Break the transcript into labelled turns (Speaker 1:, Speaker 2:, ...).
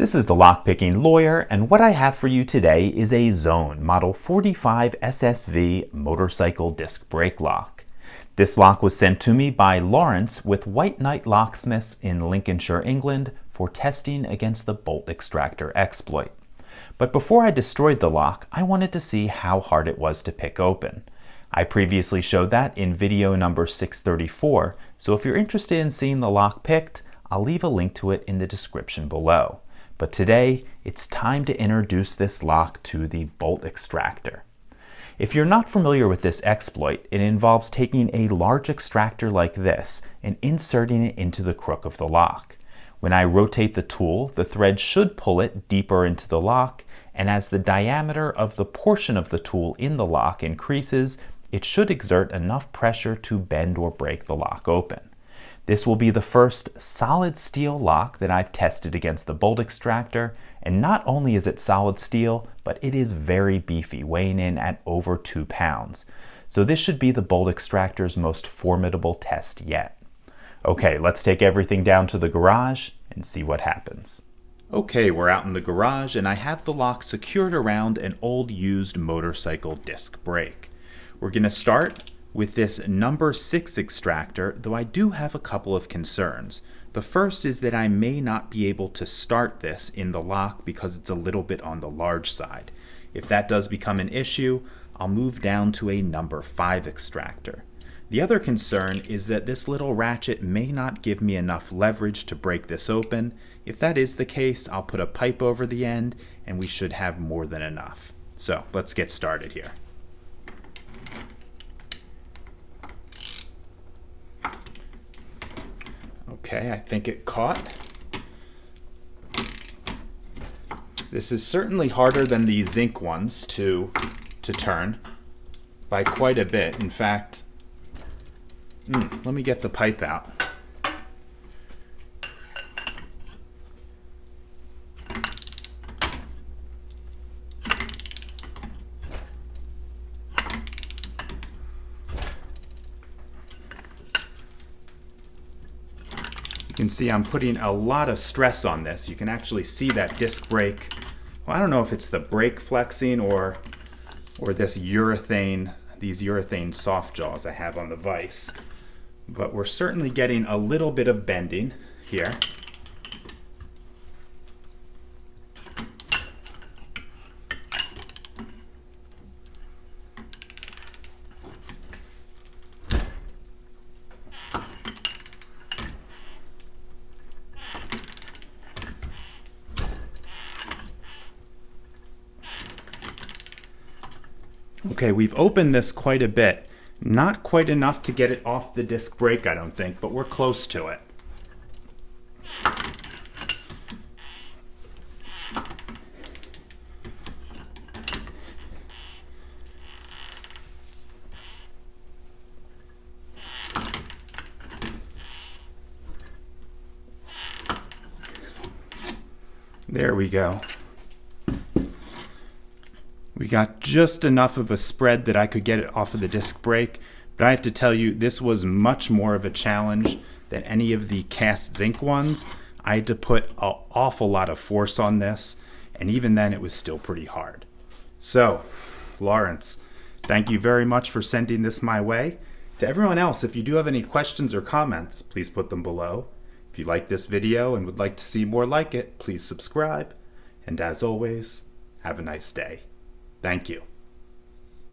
Speaker 1: This is the Lockpicking Lawyer, and what I have for you today is a Zone Model 45 SSV motorcycle disc brake lock. This lock was sent to me by Lawrence with White Knight Locksmiths in Lincolnshire, England for testing against the bolt extractor exploit. But before I destroyed the lock, I wanted to see how hard it was to pick open. I previously showed that in video number 634, so if you're interested in seeing the lock picked, I'll leave a link to it in the description below. But today, it's time to introduce this lock to the bolt extractor. If you're not familiar with this exploit, it involves taking a large extractor like this and inserting it into the crook of the lock. When I rotate the tool, the thread should pull it deeper into the lock, and as the diameter of the portion of the tool in the lock increases, it should exert enough pressure to bend or break the lock open. This will be the first solid steel lock that I've tested against the bolt extractor, and not only is it solid steel, but it is very beefy, weighing in at over 2 pounds. So this should be the bolt extractor's most formidable test yet. Okay, let's take everything down to the garage and see what happens. Okay, we're out in the garage and I have the lock secured around an old used motorcycle disc brake. We're going to start with this number 6 extractor, though I do have a couple of concerns. The first is that I may not be able to start this in the lock because it's a little bit on the large side. If that does become an issue, I'll move down to a number 5 extractor. The other concern is that this little ratchet may not give me enough leverage to break this open. If that is the case, I'll put a pipe over the end and we should have more than enough. So let's get started here. Okay, I think it caught. This is certainly harder than the zinc ones to turn by quite a bit. In fact, let me get the pipe out. You can see I'm putting a lot of stress on this. You can actually see that disc brake. Well, I don't know if it's the brake flexing or this urethane, these urethane soft jaws I have on the vise. But we're certainly getting a little bit of bending here. Okay, we've opened this quite a bit. Not quite enough to get it off the disc brake, I don't think, but we're close to it. There we go. We got just enough of a spread that I could get it off of the disc brake, but I have to tell you, this was much more of a challenge than any of the cast zinc ones. I had to put an awful lot of force on this, and even then it was still pretty hard. So, Lawrence, thank you very much for sending this my way. To everyone else, if you do have any questions or comments, please put them below. If you like this video and would like to see more like it, please subscribe. And as always, have a nice day. Thank you.